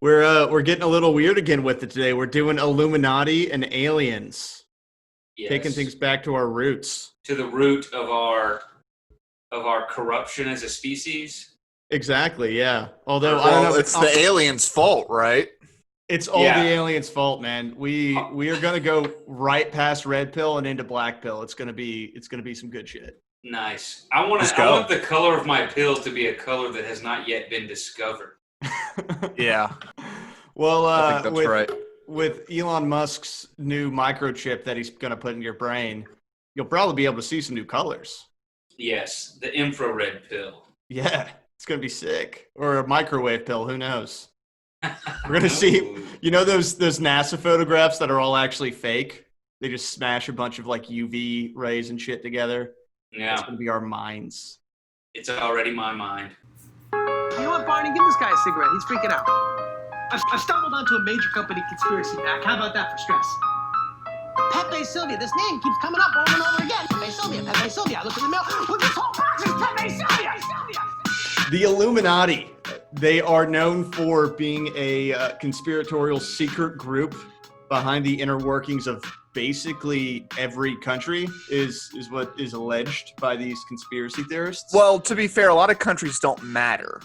We're getting a little weird again with it today. We're doing Illuminati and aliens, taking Yes. things back to our roots. To the root of our corruption as a species. Exactly, yeah. Although I don't Well, know, it's the aliens' fault, right? it's all Yeah. the aliens' fault, man. We are gonna go right past red pill and into black pill. It's gonna be some good shit. Nice. I want Let's go. the color of my pill to be a color that has not yet been discovered. Yeah, Well, I think that's right. with Elon Musk's new microchip that he's gonna put in your brain, you'll probably be able to see some new colors. Yes, the infrared pill. Yeah, it's gonna be sick. Or a microwave pill, who knows? We're gonna see, you know, those NASA photographs that are all actually fake. They just smash a bunch of like UV rays and shit together. Yeah, It's gonna be our minds. it's already my mind. You know what, Barney? Give this guy a cigarette. He's freaking out. I've stumbled onto a major company conspiracy, Mac. How about that for stress? Pepe Sylvia. This name keeps coming up over and over again. Pepe Sylvia. Pepe Sylvia. I look in the mail. Well, this whole box is Pepe Sylvia. The Illuminati, they are known for being a conspiratorial secret group behind the inner workings of basically every country, is what is alleged by these conspiracy theorists. Well, to be fair, a lot of countries don't matter,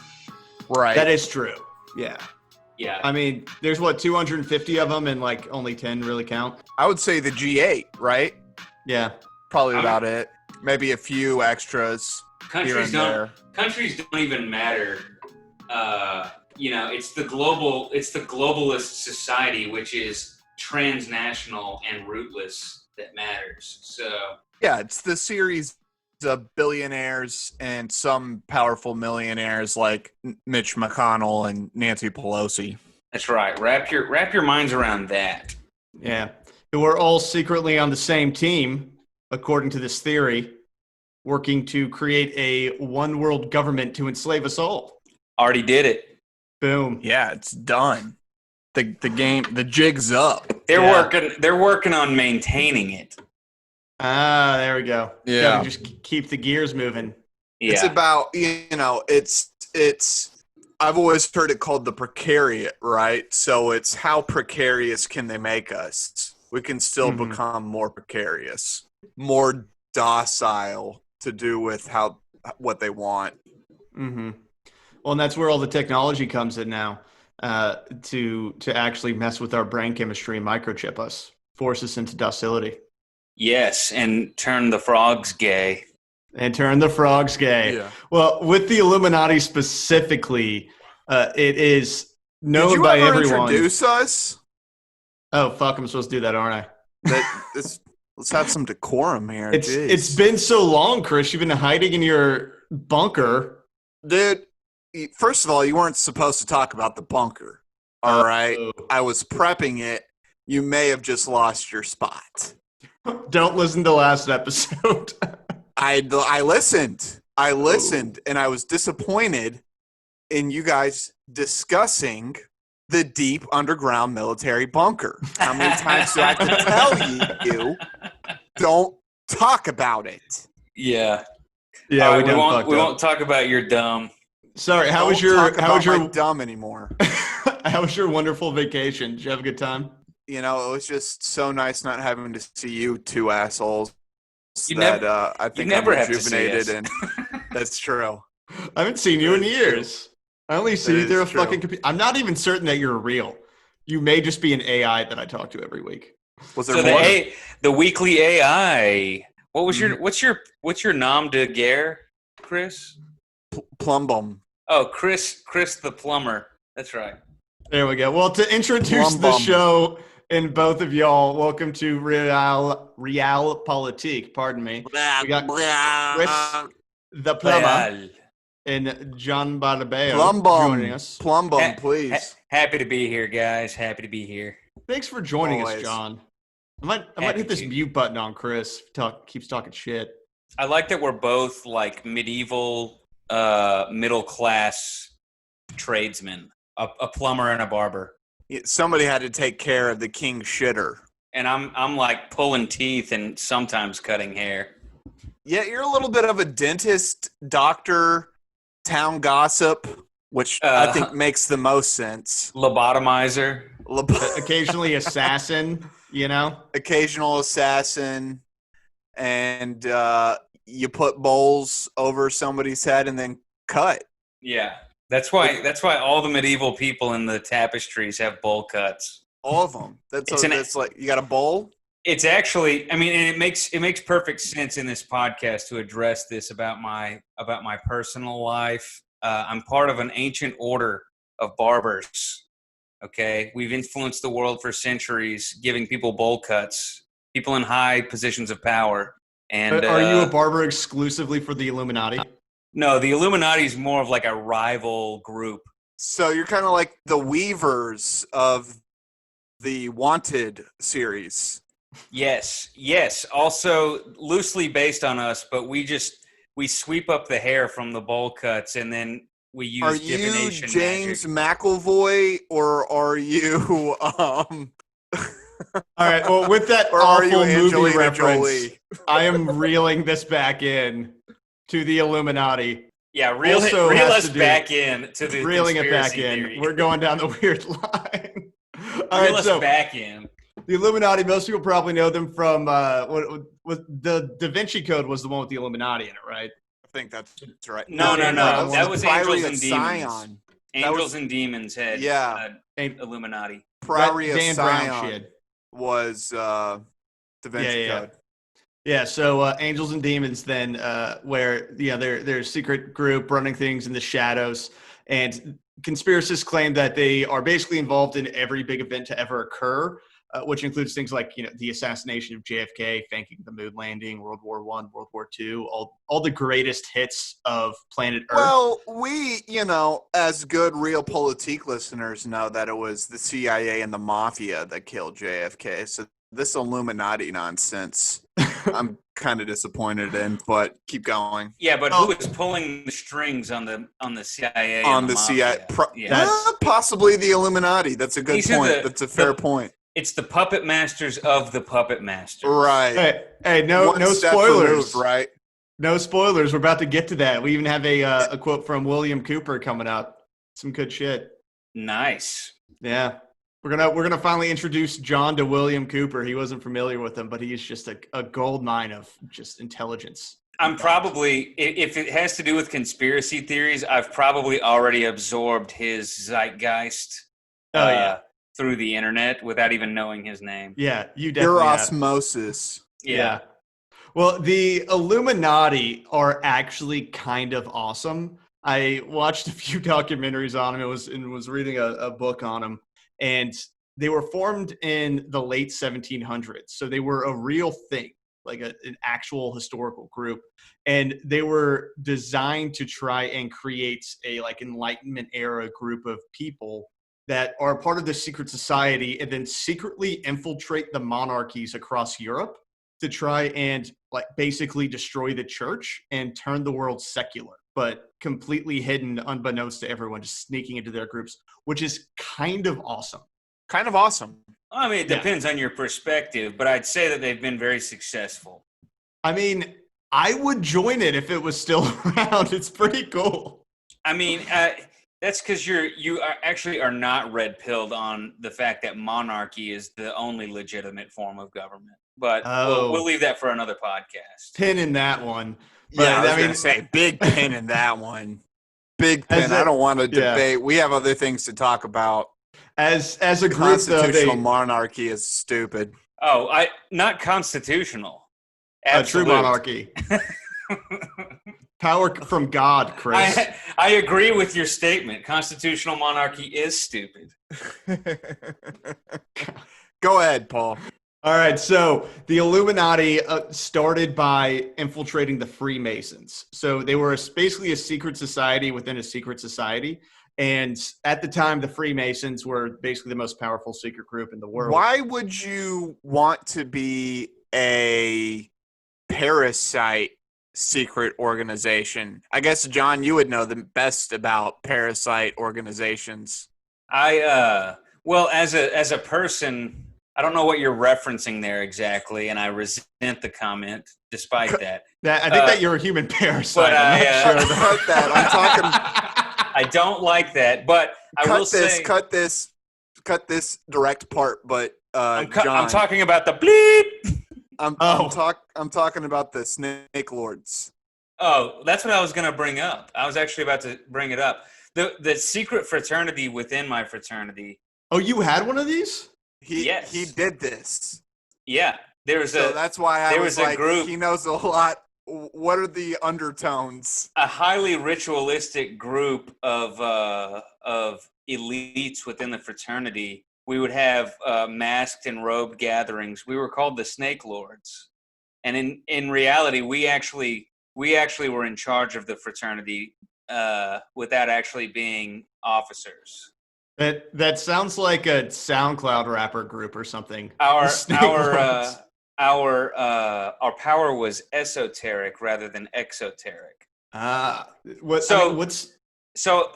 right? That is true. Yeah. Yeah. I mean, there's 250 of them, and like only 10 really count. I would say the G8, right? Yeah. Probably about it. Maybe a few extras here and there. Countries don't even matter. It's the globalist society, which is transnational and rootless, that matters. So Yeah, it's the series of billionaires and some powerful millionaires like Mitch McConnell and Nancy Pelosi. that's right. Wrap your minds around that. Yeah. Who are all secretly on the same team, according to this theory, working to create a one world government to enslave us all. Already did it. Boom. Yeah, it's done. The jig's up. They're working on maintaining it. Ah, there we go. Yeah. Gotta just keep the gears moving. Yeah. It's about, it's I've always heard it called the precariat, right? So it's how precarious can they make us? We can still become more precarious, more docile to do with what they want. Mm-hmm. Well, and that's where all the technology comes in now, to actually mess with our brain chemistry and microchip us, force us into docility. Yes, and turn the frogs gay. And turn the frogs gay. Yeah. Well, with the Illuminati specifically, it is known Did you by ever everyone. introduce us? Oh, fuck, I'm supposed to do that, aren't I? Let's have some decorum here. It's been so long, Chris. You've been hiding in your bunker. Dude, first of all, you weren't supposed to talk about the bunker. All right? I was prepping it. You may have just lost your spot. Don't listen to last episode. I listened, and I was disappointed in you guys discussing the deep underground military bunker. How many times do I have to tell you, don't talk about it? Yeah. Yeah, we won't talk about your dumb. Sorry, how Don't was your talk about my dumb anymore? how was your wonderful vacation? Did you have a good time? It was just so nice not having to see you two assholes. I think never I'm have to see rejuvenated, us. and that's true. I haven't seen you in years. I only see you That through a is true. fucking computer. I'm not even certain that you're real. You may just be an AI that I talk to every week. Was there So more? the weekly AI. What was what's your nom de guerre, Chris? Plumbum. Oh, Chris the plumber. That's right. There we go. Well, to introduce the show and both of y'all, welcome to Real Politik. Pardon me. We got Chris the plumber and John Barbeo joining us. Plumbum, please. Happy to be here, guys. Happy to be here. Thanks for joining Always. us, John. I might hit this mute button on Chris. Keeps talking shit. I like that we're both like medieval, middle class tradesmen, a plumber and a barber. Somebody had to take care of the king shitter. And I'm like pulling teeth and sometimes cutting hair. Yeah, you're a little bit of a dentist, doctor, town gossip. which I think makes the most sense. Lobotomizer. Occasionally assassin, you know? Occasional assassin, and you put bowls over somebody's head and then cut. Yeah. That's why all the medieval people in the tapestries have bowl cuts. All of them. That's like, you got a bowl? It's actually, I mean, and it makes perfect sense in this podcast to address this about my personal life. I'm part of an ancient order of barbers. Okay, we've influenced the world for centuries, giving people bowl cuts, people in high positions of power. And are you a barber exclusively for the Illuminati? No, the Illuminati is more of like a rival group. So you're kind of like the weavers of the Wanted series. Yes. Also loosely based on us, but we sweep up the hair from the bowl cuts and then we use are you divination James magic. McAvoy or are you All right. Well, with that or are awful you movie Angelina reference, Jolie? I am reeling this back in to the Illuminati. Yeah, reel us back in to the reeling it back conspiracy in. theory. We're going down the weird line. All Reel right, us so back in. the Illuminati. Most people probably know them from what the Da Vinci Code was the one with the Illuminati in it, right? I think that's right. No. That was Priory Angels of and Demons. Scion. Angels and Demons had Illuminati. Priory of Dan Brown Scion shit. was Da Vinci Code. Yeah, so Angels and Demons then, where they're a secret group running things in the shadows, and conspiracists claim that they are basically involved in every big event to ever occur, which includes things like the assassination of JFK, faking the moon landing, World War I, World War II, all the greatest hits of planet Earth. Well, we, as good real Politik listeners know that it was the CIA and the mafia that killed JFK. So this Illuminati nonsense, I'm kind of disappointed in, but keep going. Yeah, but who is pulling the strings on the CIA? On the CIA, possibly the Illuminati. That's a good point. That's a fair point. It's the puppet masters of the puppet masters. Right. Hey, no spoilers. Removed, right? No spoilers. We're about to get to that. We even have a quote from William Cooper coming up. Some good shit. Nice. Yeah. We're gonna finally introduce John to William Cooper. He wasn't familiar with him, but he's just a gold mine of just intelligence. I'm probably, if it has to do with conspiracy theories, I've probably already absorbed his zeitgeist through the internet without even knowing his name. Yeah, you definitely Your have. osmosis. Yeah. Well, the Illuminati are actually kind of awesome. I watched a few documentaries on them. Was reading a book on them. And they were formed in the late 1700s. So they were a real thing, like an actual historical group. And they were designed to try and create a Enlightenment era group of people that are part of the secret society and then secretly infiltrate the monarchies across Europe to try and basically destroy the church and turn the world secular, but completely hidden, unbeknownst to everyone, just sneaking into their groups, which is kind of awesome. Kind of awesome. I mean, it depends on your perspective, but I'd say that they've been very successful. I mean, I would join it if it was still around. It's pretty cool. I mean, that's because you actually are not red-pilled on the fact that monarchy is the only legitimate form of government. But we'll leave that for another podcast. Pin in that one. But, yeah, I mean, say big pin in that one. Big pin. I don't want to debate. We have other things to talk about. As a group, constitutional monarchy is stupid. Oh, not constitutional. A true monarchy. Power from God, Chris. I agree with your statement. Constitutional monarchy is stupid. Go ahead, Paul. All right, so the Illuminati started by infiltrating the Freemasons. So they were basically a secret society within a secret society. And at the time, the Freemasons were basically the most powerful secret group in the world. Why would you want to be a parasite secret organization? I guess, John, you would know the best about parasite organizations. Well, as a person, I don't know what you're referencing there exactly, and I resent the comment despite that. I think that you're a human parasite. But I'm not sure about that. I'm talking I don't like that, but I will say cut this direct part. But I'm John, talking about the bleep. I'm talking about the Snake Lords. Oh, that's what I was going to bring up. I was actually about to bring it up. The secret fraternity within my fraternity. Oh, you had one of these? Yes. He did this. Yeah, that's why I was like, group. He knows a lot. What are the undertones? A highly ritualistic group of elites within the fraternity. We would have masked and robed gatherings. We were called the Snake Lords, and in reality, we actually were in charge of the fraternity without actually being officers. That sounds like a SoundCloud rapper group or something. Our Snake Lords. Our power was esoteric rather than exoteric. So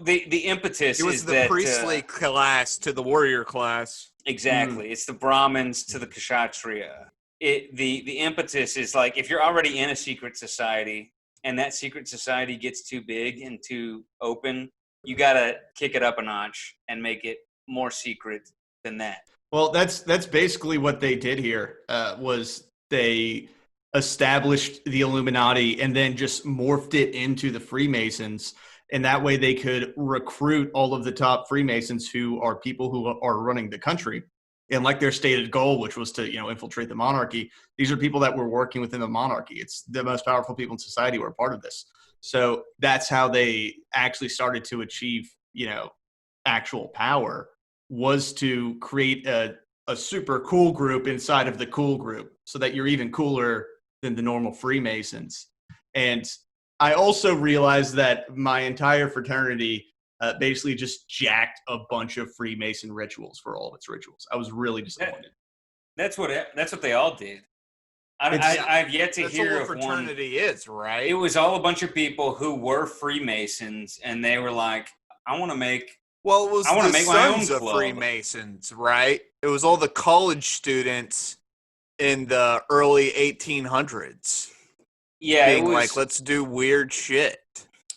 the impetus it was is the that priestly class to the warrior class. Exactly. It's the Brahmins to the Kshatriya. The impetus is like, if you're already in a secret society and that secret society gets too big and too open, you got to kick it up a notch and make it more secret than that. Well, that's basically what they did here. Was they established the Illuminati and then just morphed it into the Freemasons, and that way they could recruit all of the top Freemasons who are people who are running the country. And like their stated goal, which was to infiltrate the monarchy, these are people that were working within the monarchy. It's the most powerful people in society who are part of this. So that's how they actually started to achieve actual power, was to create a super cool group inside of the cool group so that you're even cooler than the normal Freemasons. And I also realized that my entire fraternity basically just jacked a bunch of Freemason rituals for all of its rituals. I was really disappointed. That's what they all did. I've yet to hear of one. Fraternity is, right? It was all a bunch of people who were Freemasons, and they were like, I want to make my own club. Of Freemasons, right? It was all the college students in the early 1800s. Yeah, being like, let's do weird shit.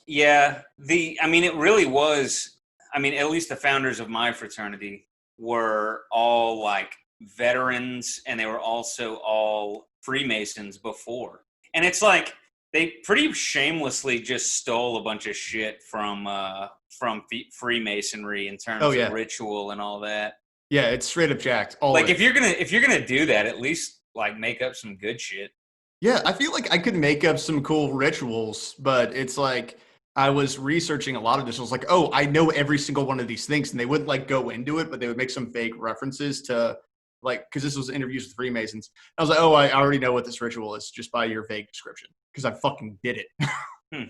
Yeah, it really was. At least the founders of my fraternity were all like veterans, and they were also all Freemasons before. And it's like they pretty shamelessly just stole a bunch of shit from Freemasonry in terms of ritual and all that. Yeah, it's straight up jacked. If you're gonna do that, at least like make up some good shit. Yeah, I feel like I could make up some cool rituals, but it's like I was researching a lot of this. I was like, oh, I know every single one of these things, and they wouldn't like go into it, but they would make some vague references to because this was interviews with Freemasons. I was like, oh, I already know what this ritual is just by your vague description because I fucking did it.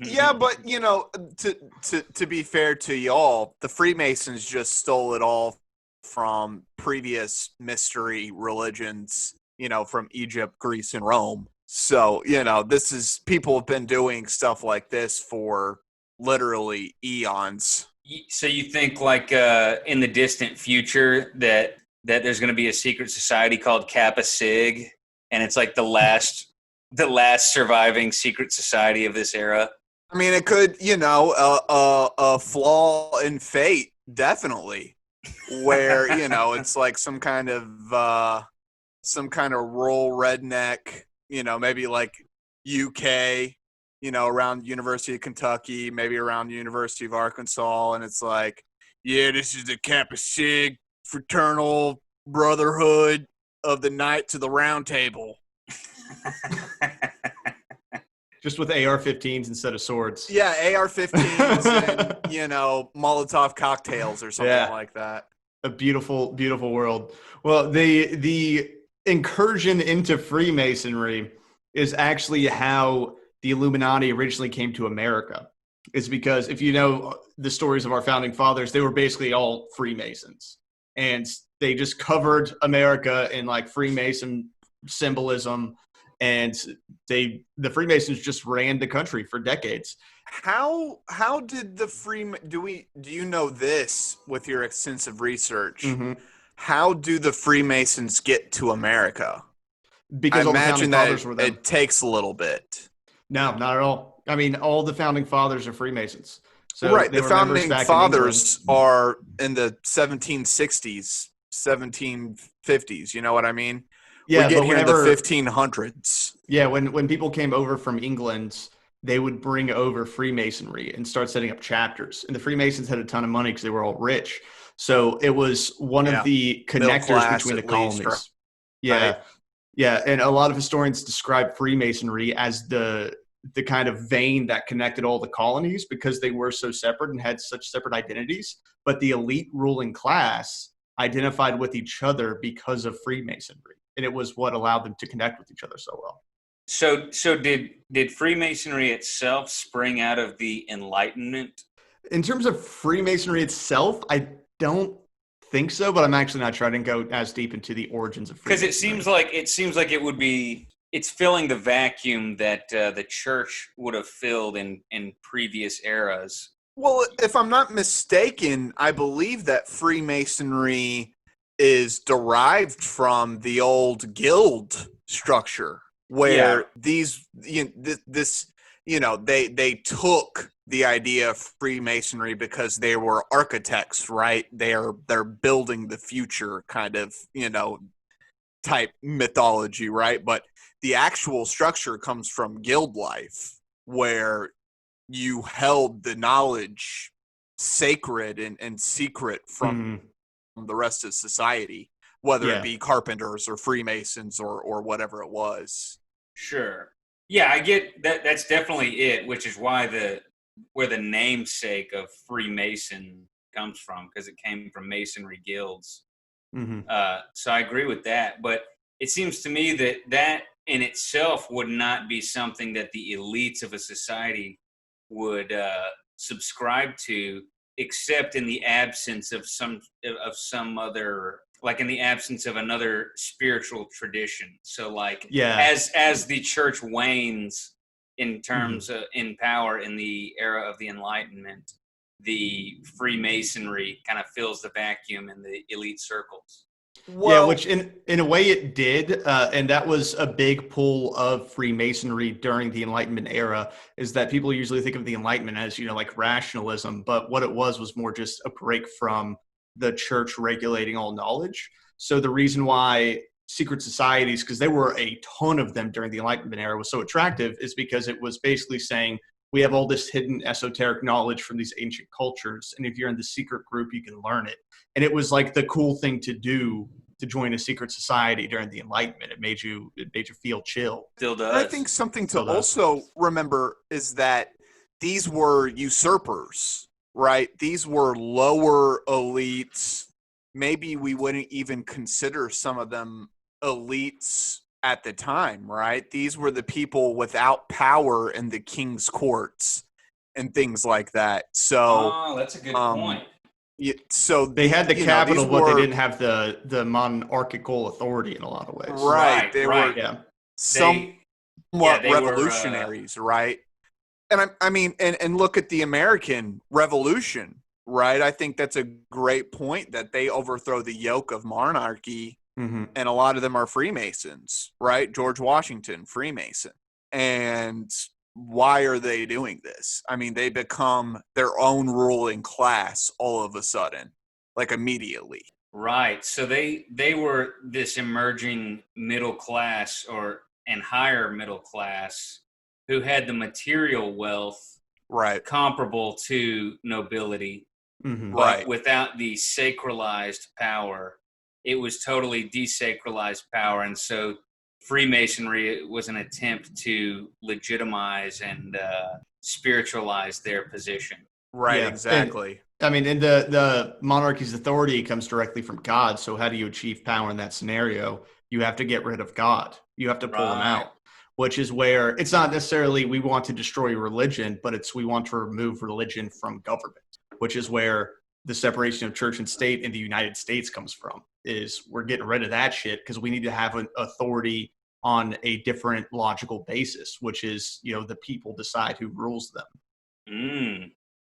Yeah, but to be fair to y'all, the Freemasons just stole it all from previous mystery religions, from Egypt, Greece, and Rome. So, this is people have been doing stuff like this for literally eons. So you think like in the distant future that there's going to be a secret society called Kappa Sig, and it's like the last surviving secret society of this era? It could, a flaw in fate, definitely, where, it's like some kind of rural redneck, maybe like UK, around University of Kentucky, maybe around University of Arkansas. And it's like, yeah, this is the Kappa Sig fraternal brotherhood of the Knights of the Round Table. Just with AR-15s instead of swords. Yeah, AR-15s and, Molotov cocktails or something like that. A beautiful, beautiful world. Well, the incursion into Freemasonry is actually how the Illuminati originally came to America. It's because if you know the stories of our founding fathers, they were basically all Freemasons. And they just covered America in like Freemason symbolism. And the Freemasons just ran the country for decades. How did the do you know this with your extensive research? Mm-hmm. How do the Freemasons get to America? Because I all the imagine founding fathers were them. It takes a little bit. No, not at all. All the founding fathers are Freemasons. So right. they The were members founding back fathers in England. are in the 1760s, 1750s. You know what I mean? We Yeah, get but here in the whenever 1500s. yeah, when people came over from England, they would bring over Freemasonry and start setting up chapters. And the Freemasons had a ton of money because they were all rich. So it was one of Yeah. the Middle connectors class, between the at least, colonies. right? Yeah. Yeah. And a lot of historians describe Freemasonry as the kind of vein that connected all the colonies because they were so separate and had such separate identities. But the elite ruling class identified with each other because of Freemasonry. And it was what allowed them to connect with each other so well. So did Freemasonry itself spring out of the Enlightenment? In terms of Freemasonry itself, I don't think so, but I'm actually not sure. I didn't go as deep into the origins of Because Freemasonry. it seems like it would be it's filling the vacuum that the church would have filled in previous eras. Well, if I'm not mistaken, I believe that Freemasonry is derived from the old guild structure, where they took the idea of Freemasonry because they were architects, right? They're building the future kind of, type mythology, right? But the actual structure comes from guild life, where you held the knowledge sacred and secret from the rest of society, whether it be carpenters or Freemasons or whatever it was. Sure. Yeah, I get that. That's definitely it, which is why where the namesake of Freemason comes from, because it came from masonry guilds. So I agree with that. But it seems to me that in itself would not be something that the elites of a society would subscribe to, except in the absence of some other, like in the absence of another spiritual tradition. So like as the church wanes in terms of in power in the era of the Enlightenment, the Freemasonry kind of fills the vacuum in the elite circles. Well, which in a way it did, and that was a big pull of Freemasonry during the Enlightenment era, is that people usually think of the Enlightenment as, like rationalism, but what it was more just a break from the church regulating all knowledge. So the reason why secret societies, because there were a ton of them during the Enlightenment era, was so attractive is because it was basically saying, we have all this hidden esoteric knowledge from these ancient cultures, and if you're in the secret group, you can learn it. And it was like the cool thing to do to join a secret society during the Enlightenment. It made you feel chill. Still does. I think something to also remember is that these were usurpers, right? These were lower elites. Maybe we wouldn't even consider some of them elites at the time, right? These were the people without power in the king's courts and things like that. So, that's a good point. So they had the capital, but they didn't have the monarchical authority in a lot of ways. Right. They were somewhat they revolutionaries, right? And I mean, and look at the American Revolution, right? I think that's a great point that they overthrow the yoke of monarchy, and a lot of them are Freemasons, right? George Washington, Freemason. And why are they doing this? I mean, they become their own ruling class all of a sudden, like immediately. Right. So they were this emerging middle class and higher middle class who had the material wealth comparable to nobility, but without the sacralized power. It was totally desacralized power. And so Freemasonry was an attempt to legitimize and spiritualize their position. Right, exactly. And the monarchy's authority comes directly from God. So how do you achieve power in that scenario? You have to get rid of God. You have to pull him out, which is where it's not necessarily we want to destroy religion, but it's we want to remove religion from government, which is where the separation of church and state in the United States comes from, is we're getting rid of that shit because we need to have an authority on a different logical basis, which is, the people decide who rules them.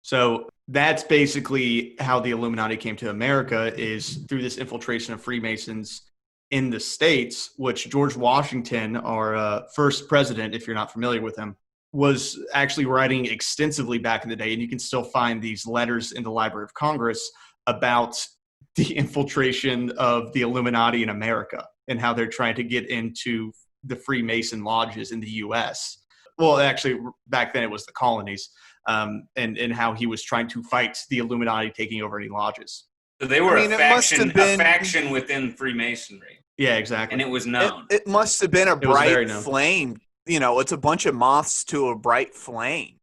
So that's basically how the Illuminati came to America, is through this infiltration of Freemasons in the States, which George Washington, our first president, if you're not familiar with him, was actually writing extensively back in the day, and you can still find these letters in the Library of Congress about the infiltration of the Illuminati in America and how they're trying to get into the Freemason lodges in the U.S. Well, actually, back then it was the colonies, and how he was trying to fight the Illuminati taking over any lodges. So they were I mean, a faction within Freemasonry. Yeah, exactly. And it was known. It must have been a It was very bright known. flame. You know, it's a bunch of moths to a bright flame.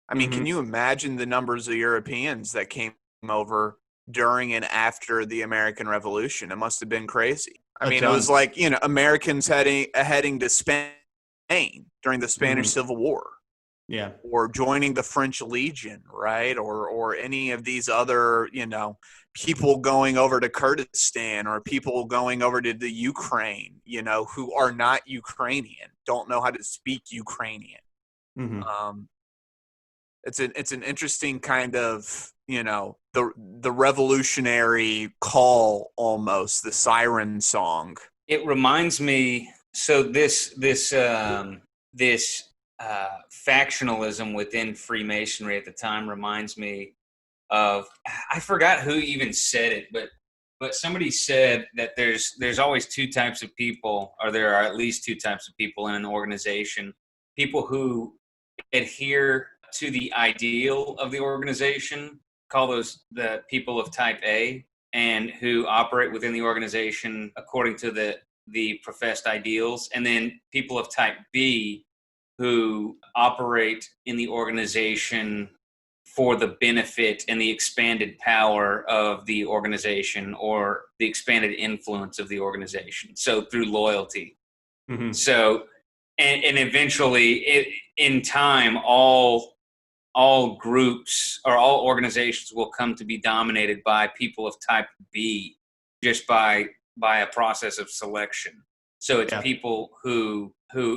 I mean, Mhm. can you imagine the numbers of Europeans that came over during and after the American Revolution? It must have been crazy. I A mean, it ton. was like, you know, Americans heading to Spain during the Spanish Mhm. Civil War, Yeah. or joining the French Legion, right? Or any of these other, you know, people going over to Kurdistan, or people going over to the Ukraine, you know, who are not Ukrainian, don't know how to speak Ukrainian. Hmm. It's an interesting kind of, you know, the revolutionary call, almost the siren song. It reminds me. So this factionalism within Freemasonry at the time reminds me of, I forgot who even said it, but somebody said that there's always two types of people, or there are at least two types of people in an organization: people who adhere to the ideal of the organization, call those the people of type A, and who operate within the organization according to the professed ideals, and then people of type B who operate in the organization for the benefit and the expanded power of the organization, or the expanded influence of the organization. So through loyalty. Hmm. So, and eventually, in time, all groups or all organizations will come to be dominated by people of type B, just by a process of selection. So it's Yeah. people who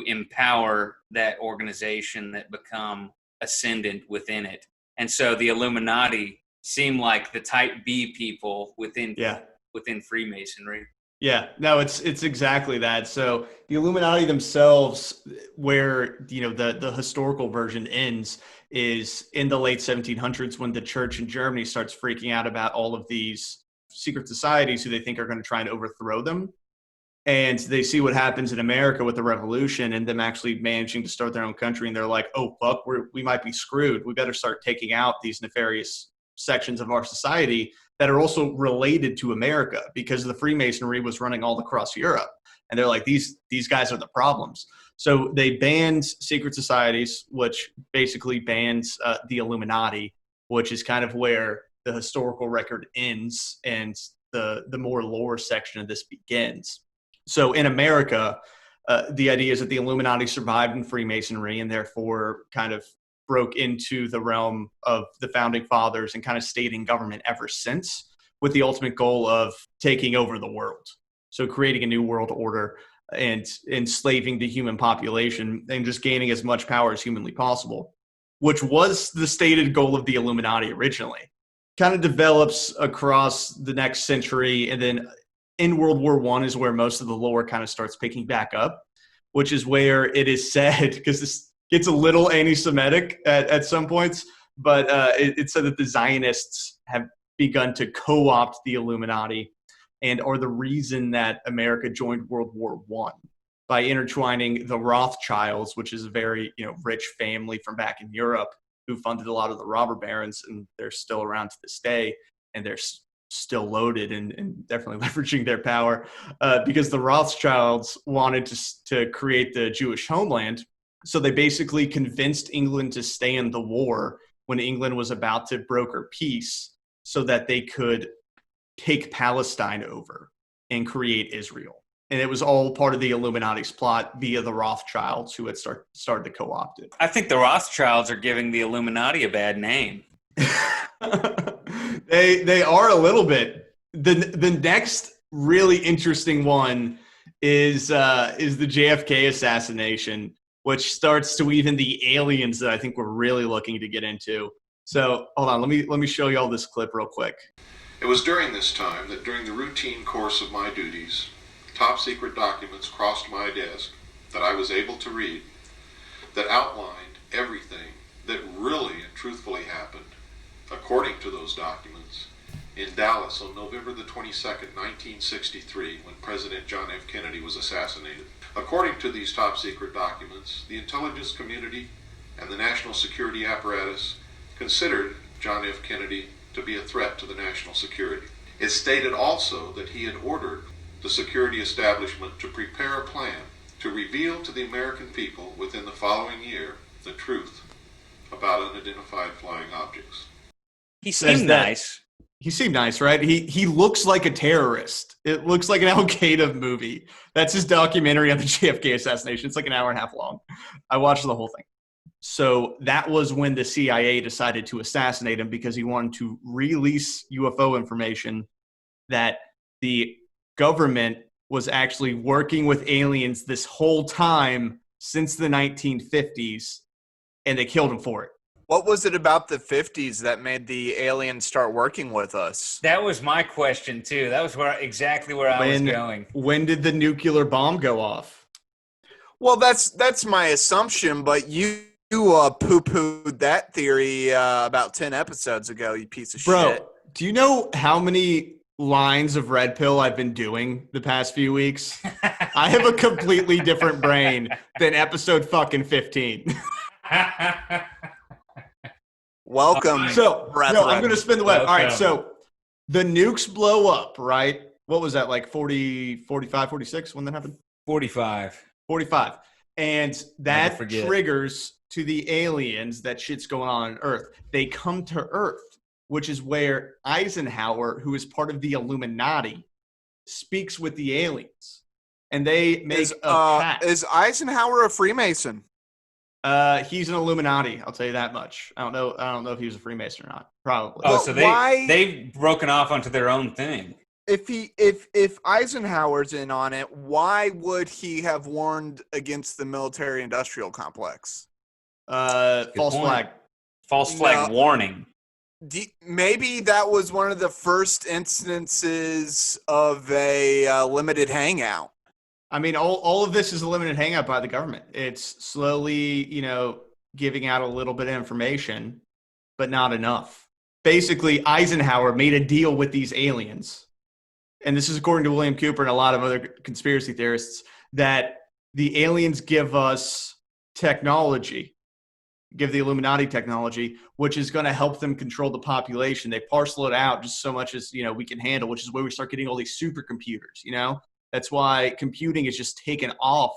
empower that organization that become ascendant within it. And so the Illuminati seem like the type B people within Freemasonry. Yeah, no, it's exactly that. So the Illuminati themselves, where the historical version ends, is in the late 1700s, when the church in Germany starts freaking out about all of these secret societies who they think are going to try and overthrow them. And they see what happens in America with the revolution and them actually managing to start their own country. And they're like, oh, fuck, we might be screwed. We better start taking out these nefarious sections of our society that are also related to America, because the Freemasonry was running all across Europe. And they're like, these guys are the problems. So they banned secret societies, which basically bans the Illuminati, which is kind of where the historical record ends and the more lore section of this begins. So in America, the idea is that the Illuminati survived in Freemasonry and therefore kind of broke into the realm of the founding fathers and kind of stayed in government ever since, with the ultimate goal of taking over the world. So creating a new world order and enslaving the human population and just gaining as much power as humanly possible, which was the stated goal of the Illuminati originally. Kind of develops across the next century, and then in World War I is where most of the lore kind of starts picking back up, which is where it is said, because this gets a little anti-Semitic at some points, but it's said that the Zionists have begun to co-opt the Illuminati and are the reason that America joined World War I by intertwining the Rothschilds, which is a very rich family from back in Europe who funded a lot of the robber barons, and they're still around to this day, and they're still loaded and definitely leveraging their power because the Rothschilds wanted to create the Jewish homeland. So they basically convinced England to stay in the war when England was about to broker peace so that they could take Palestine over and create Israel. And it was all part of the Illuminati's plot via the Rothschilds, who had started to co-opt it. I think the Rothschilds are giving the Illuminati a bad name. They are a little bit. The next really interesting one is the JFK assassination, which starts to weave in the aliens that I think we're really looking to get into. So hold on, let me show you all this clip real quick. It was during this time that, during the routine course of my duties, top secret documents crossed my desk that I was able to read that outlined everything that really and truthfully happened, according to those documents, in Dallas on November the 22nd, 1963, when President John F. Kennedy was assassinated. According to these top secret documents, the intelligence community and the national security apparatus considered John F. Kennedy to be a threat to the national security. It stated also that he had ordered the security establishment to prepare a plan to reveal to the American people within the following year the truth about unidentified flying objects. He Says seemed that- nice. He seemed nice, right? He looks like a terrorist. It looks like an Al Qaeda movie. That's his documentary on the JFK assassination. It's like an hour and a half long. I watched the whole thing. So that was when the CIA decided to assassinate him, because he wanted to release UFO information that the government was actually working with aliens this whole time since the 1950s, and they killed him for it. What was it about the 50s that made the aliens start working with us? That was my question too. That was exactly where I was going. When did the nuclear bomb go off? Well, that's my assumption, but you poo-pooed that theory about 10 episodes ago, you piece of Bro, shit. do you know how many lines of red pill I've been doing the past few weeks? I have a completely different brain than episode fucking 15. Welcome, So, brethren. no, I'm going to spin the web. All right, Welcome. so the nukes blow up, right? What was that, like 40, 45, 46 when that happened? 45. 45. And that forget. triggers to the aliens that shit's going on Earth. They come to Earth, which is where Eisenhower, who is part of the Illuminati, speaks with the aliens. And they make a pact. Is Eisenhower a Freemason? He's an Illuminati, I'll tell you that much. I don't know if he was a Freemason or not. Probably. Oh, Well, so why- they've broken off onto their own thing. If Eisenhower's in on it, why would he have warned against the military-industrial complex? False point. flag. False flag No. warning. Maybe that was one of the first instances of a limited hangout. I mean, all of this is a limited hangout by the government. It's slowly, giving out a little bit of information, but not enough. Basically, Eisenhower made a deal with these aliens, and this is according to William Cooper and a lot of other conspiracy theorists, that the aliens give us technology, give the Illuminati technology, which is going to help them control the population. They parcel it out just so much as, we can handle, which is where we start getting all these supercomputers, That's why computing is just taken off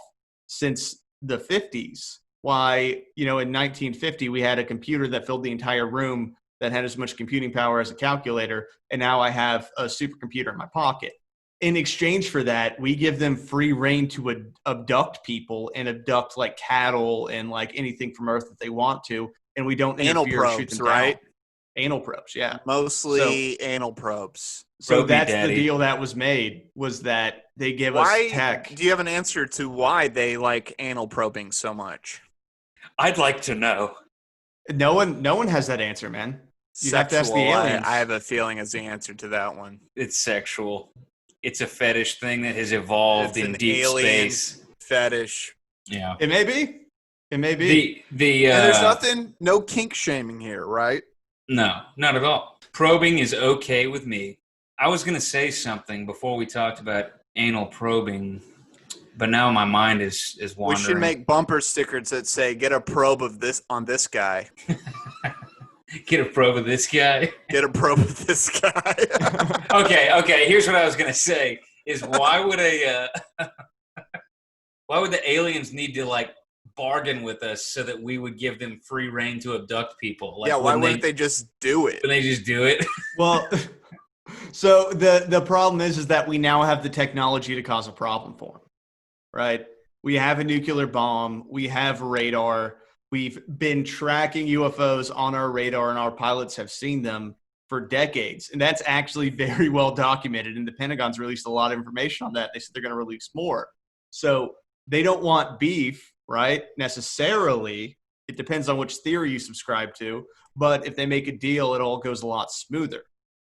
since the 50s. Why, in 1950, we had a computer that filled the entire room that had as much computing power as a calculator, and now I have a supercomputer in my pocket. In exchange for that, we give them free reign to abduct people and abduct like cattle and like anything from Earth that they want to, and we don't Anal interfere or shoot probes, them right? down. Anal probes, yeah. Mostly anal probes. So Probey that's daddy. the deal that was made, was that they give Why us tech. do you have an answer to why they like anal probing so much? I'd like to know. No one has that answer, man. You'd have to ask the Sexual, aliens. I have a feeling is the answer to that one. It's sexual. It's a fetish thing that has evolved It's in an deep alien space. fetish. Yeah. It may be. It may be. The And there's no kink shaming here, right? No, not at all. Probing is okay with me. I was going to say something before we talked about anal probing, but now my mind is wandering. We should make bumper stickers that say "Get a probe of this on this guy." Get a probe of this guy. Get a probe of this guy. Okay. Here's what I was going to say: is why would the aliens need to like bargain with us so that we would give them free reign to abduct people? Like, yeah, why wouldn't they just do it? Wouldn't they just do it? Well, so the problem is that we now have the technology to cause a problem for them, right? We have a nuclear bomb. We have radar. We've been tracking UFOs on our radar, and our pilots have seen them for decades. And that's actually very well documented. And the Pentagon's released a lot of information on that. They said they're going to release more. So they don't want beef, right? Necessarily. It depends on which theory you subscribe to. But if they make a deal, it all goes a lot smoother.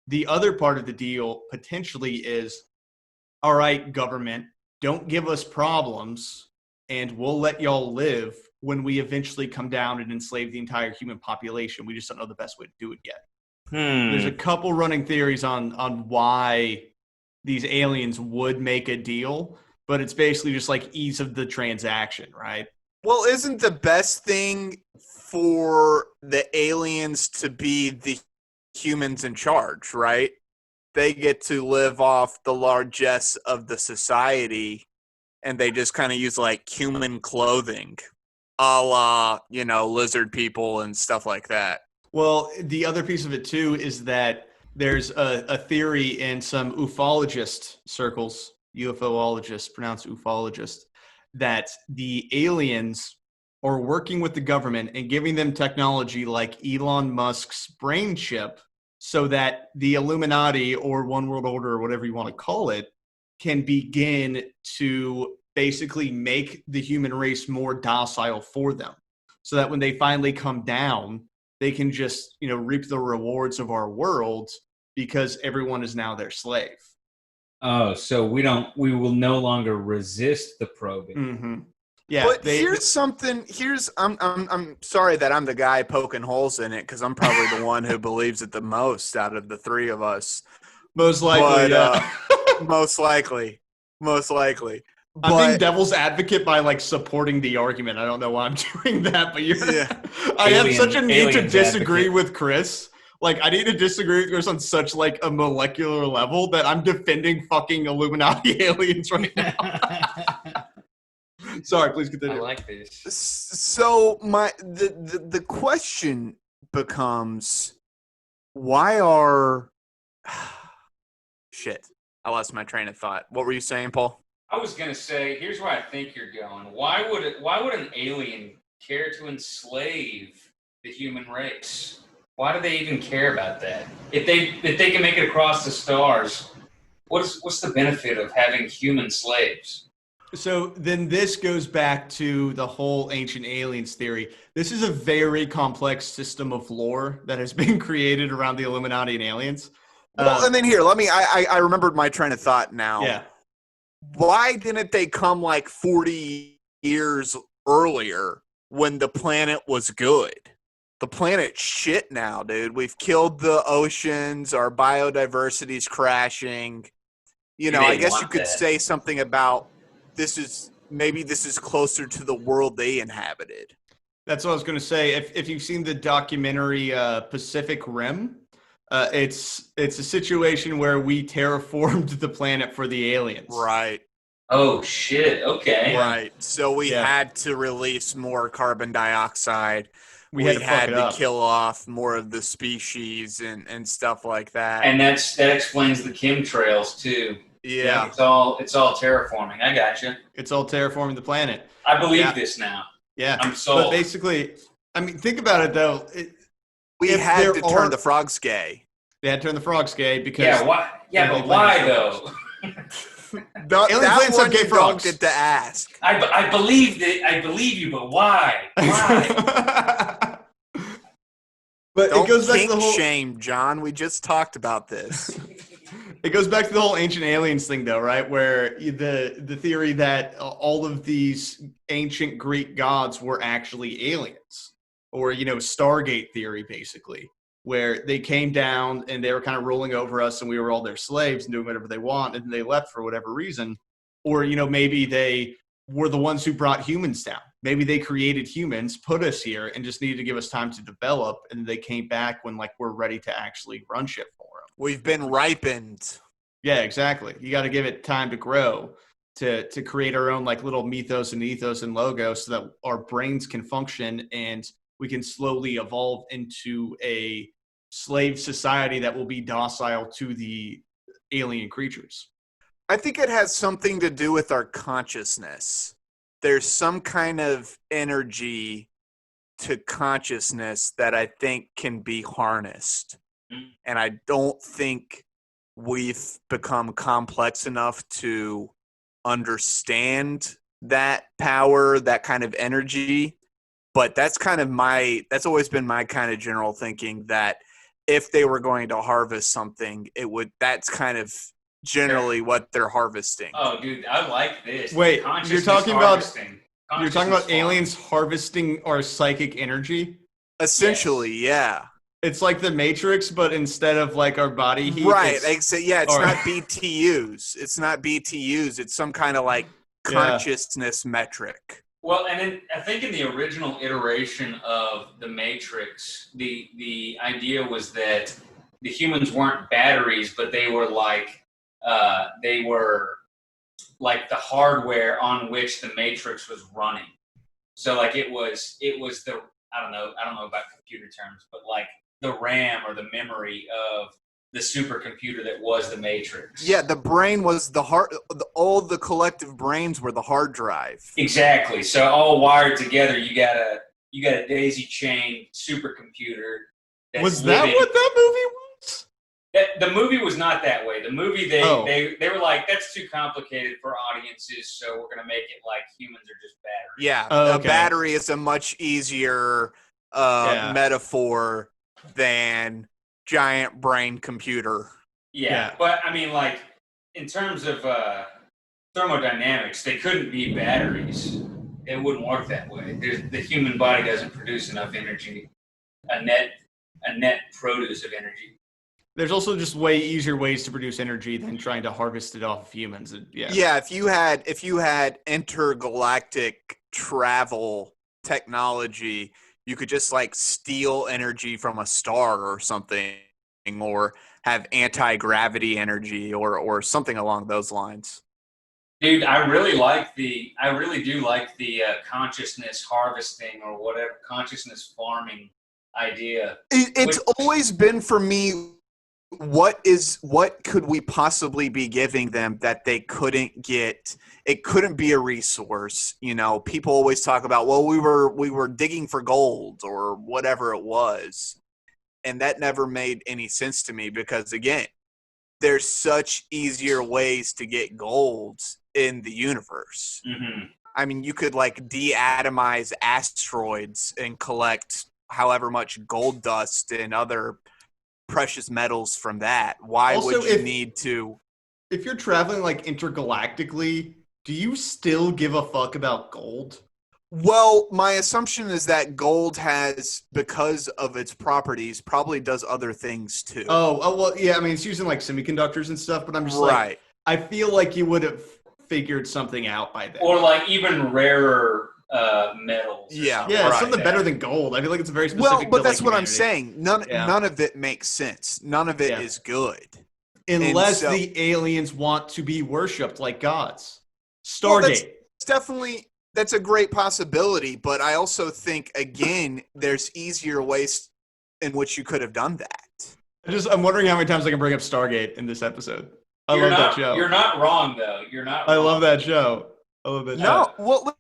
The other part of the deal potentially is, all right, government, don't give us problems. and we'll let y'all live when we eventually come down and enslave the entire human population. We just don't know the best way to do it yet. There's a couple running theories on why these aliens would make a deal, but it's basically just like ease of the transaction, right? Well, isn't the best thing for the aliens to be the humans in charge, right? They get to live off the largesse of the society, and they just kind of use like human clothing, a la, lizard people and stuff like that. Well, the other piece of it too is that there's a theory in some ufologist circles, UFOologists, pronounced ufologist, that the aliens are working with the government and giving them technology like Elon Musk's brain chip so that the Illuminati or One World Order or whatever you want to call it can begin to basically make the human race more docile for them so that when they finally come down, they can just, reap the rewards of our world because everyone is now their slave. Oh, so we will no longer resist the probing. Mm-hmm. Yeah, but here's something. I'm sorry that I'm the guy poking holes in it because I'm probably the one who believes it the most out of the three of us. Most likely, yeah. Most likely. I'm being devil's advocate by supporting the argument. I don't know why I'm doing that, but I have such a need to disagree with Chris. I need to disagree with Chris on such a molecular level that I'm defending fucking Illuminati aliens right now. Sorry, please continue. I like this. So the question becomes, why are shit? I lost my train of thought. What were you saying, Paul? I was gonna say, here's where I think you're going. Why would an alien care to enslave the human race? Why do they even care about that? If they can make it across the stars, what's the benefit of having human slaves? So then this goes back to the whole ancient aliens theory. This is a very complex system of lore that has been created around the Illuminati and aliens. Well, and then here, I remembered my train of thought now. Yeah. Why didn't they come 40 years earlier when the planet was good? The planet's shit now, dude. We've killed the oceans. Our biodiversity's crashing. I guess you could say something about this is closer to the world they inhabited. That's what I was going to say. If you've seen the documentary Pacific Rim, it's a situation where we terraformed the planet for the aliens. Right. Oh, shit. Okay. Right. So we had to release more carbon dioxide. We had to kill off more of the species and stuff like that. And that explains the chemtrails, too. Yeah. It's all terraforming. I gotcha. It's all terraforming the planet. I believe this now. Yeah. I'm sold. But basically, think about it, though. We had to turn the frogs gay. They had to turn the frogs gay because... Yeah, why? Yeah, but why, though? Alien planets have gay frogs. Don't get to ask. I believe you, but why? Why? But don't it goes back to the whole shame, John. We just talked about this. It goes back to the whole ancient aliens thing, though, right? Where the theory that all of these ancient Greek gods were actually aliens, or Stargate theory, basically, where they came down and they were kind of ruling over us, and we were all their slaves and doing whatever they want, and they left for whatever reason, or maybe they were the ones who brought humans down. Maybe they created humans, put us here, and just needed to give us time to develop, and they came back when we're ready to actually run shit for them. We've been ripened. Yeah, exactly. You got to give it time to grow, to create our own little mythos and ethos and logo so that our brains can function and we can slowly evolve into a slave society that will be docile to the alien creatures. I think it has something to do with our consciousness. There's some kind of energy to consciousness that I think can be harnessed. And I don't think we've become complex enough to understand that power, that kind of energy. But that's always been my kind of general thinking, that if they were going to harvest something, that's kind of generally what they're harvesting. Oh, dude, I like this. Wait, you're talking about You're talking about Consciousness farming. aliens harvesting our psychic energy? Essentially, yeah. It's like the Matrix, but instead of like our body heat. Right. It's It's or- not BTUs. It's not BTUs. It's some kind of like consciousness metric. Well, and then I think in the original iteration of the Matrix, the idea was that the humans weren't batteries, but they were like the hardware on which the Matrix was running. So like it was the I don't know about computer terms, but like the RAM or the memory of the supercomputer that was the Matrix. Yeah, the brain was the hard. All the collective brains were the hard drive. Exactly. So all wired together, you got a daisy chain supercomputer. That's was that living. what that movie was? The movie was not that way. The movie they were like, that's too complicated for audiences, so we're gonna make it like humans are just batteries. Yeah, Oh, a okay. battery is a much easier metaphor than giant brain computer. Yeah, but I mean, like in terms of thermodynamics, they couldn't be batteries. It wouldn't work that way. The human body doesn't produce enough energy, a net produce of energy. There's also just way easier ways to produce energy than trying to harvest it off of humans. Yeah, if you had intergalactic travel technology, you could just like steal energy from a star or something, or have anti-gravity energy or something along those lines. Dude, I really do like the consciousness harvesting or whatever, consciousness farming idea. It's always been for me, what could we possibly be giving them that they couldn't get? It couldn't be a resource. You know, people always talk about, well, we were digging for gold or whatever it was. And that never made any sense to me because, again, there's such easier ways to get gold in the universe. Mm-hmm. I mean, you could like de-atomize asteroids and collect however much gold dust and other precious metals from that. Why Also, would you need to? If you're traveling like intergalactically, do you still give a fuck about gold? Well, my assumption is that gold has, because of its properties, probably does other things too. Oh well, yeah. I mean, it's using like semiconductors and stuff, but I'm just right. like, I feel like you would have figured something out by then. Or like even rarer metals. Yeah, yeah, right. something better than gold. I feel like it's a very specific. Well, but to, that's like, what I'm humanity. saying. None of it makes sense. None of it is good. Unless so, the aliens want to be worshipped like gods. Well, Stargate. that's a great possibility, but I also think, again, there's easier ways in which you could have done that. I'm wondering how many times I can bring up Stargate in this episode. I love that show. You're not wrong, though. You're not wrong. I love that show. No, well,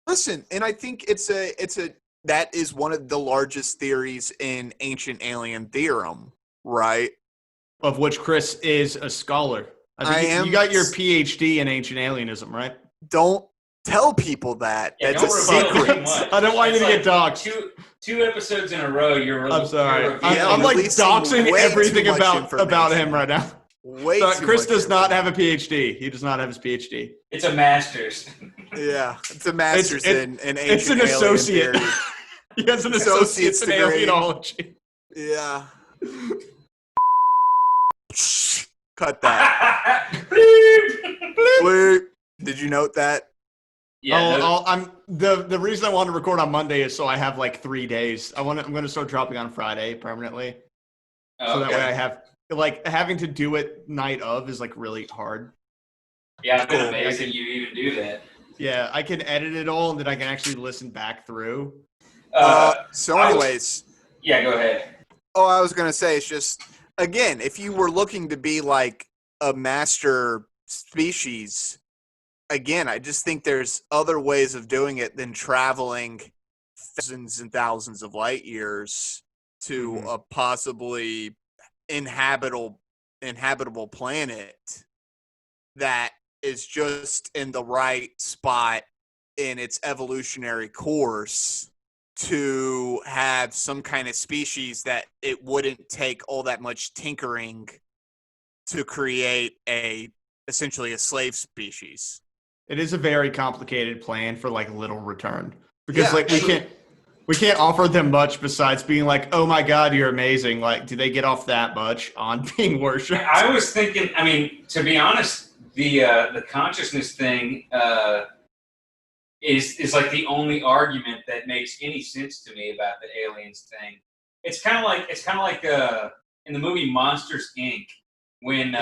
listen, and I think that is one of the largest theories in Ancient Alien Theorem, right? Of which Chris is a scholar. I think you got your PhD in ancient alienism, right? Don't tell people that. Yeah, that's a secret. I don't want you to get doxxed. Two episodes in a row, I'm sorry. I'm Yeah, like releasing doxing way everything too much about information. him right now. Way So, too Chris much does not information. have a PhD. He does not have his PhD. It's a master's. Yeah, it's a master's in ancient It's an alien associate. theory. He has an Associate's associate's in degree. alienology. Yeah. Cut that. Bleep. Did you note that? Yeah. The reason I want to record on Monday is so I have like 3 days. I'm going to start dropping on Friday permanently. So that way I have like having to do it night of is like really hard. Yeah, it's been amazing you even do that. Yeah, I can edit it all and then I can actually listen back through. So anyways. Yeah, go ahead. Oh, I was going to say, it's just, again, if you were looking to be like a master species, again, I just think there's other ways of doing it than traveling thousands and thousands of light years to a possibly inhabitable planet that is just in the right spot in its evolutionary course to have some kind of species that it wouldn't take all that much tinkering to create essentially a slave species. It is a very complicated plan for like little return because Yeah, like we can't offer them much besides being like, oh my God, you're amazing. Like, do they get off that much on being worshipped? I was thinking. I mean, to be honest, the consciousness thing is like the only argument that makes any sense to me about the aliens thing. It's kind of like in the movie Monsters Inc. when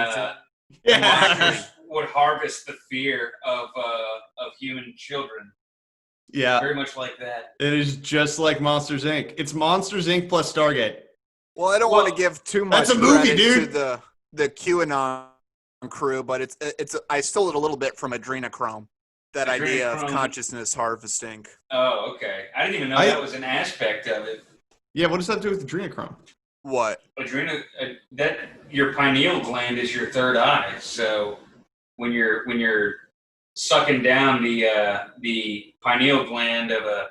Yeah. monsters would harvest the fear of human children. Yeah, Very much like that. it is just like Monsters Inc. It's Monsters Inc. plus Stargate. Well, I don't want to give too much that's a movie, credit dude. to the QAnon crew, but I stole it a little bit from adrenochrome. That idea of consciousness harvesting. Oh, okay. I didn't even know that was an aspect of it. Yeah, what does that do with adrenochrome? What? That your pineal gland is your third eye. So when you're sucking down the pineal gland of a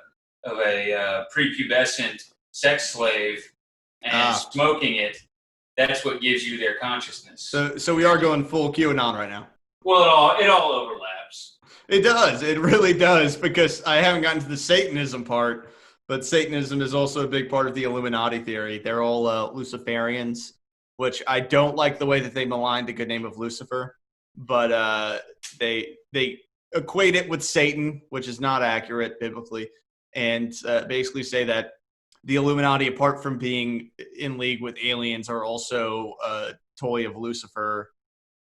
prepubescent sex slave and smoking it, that's what gives you their consciousness. So we are going full QAnon right now. Well, it all overlaps. It does. It really does, because I haven't gotten to the Satanism part, but Satanism is also a big part of the Illuminati theory. They're all Luciferians, which I don't like the way that they malign the good name of Lucifer, but they equate it with Satan, which is not accurate biblically, and basically say that the Illuminati, apart from being in league with aliens, are also a toy of Lucifer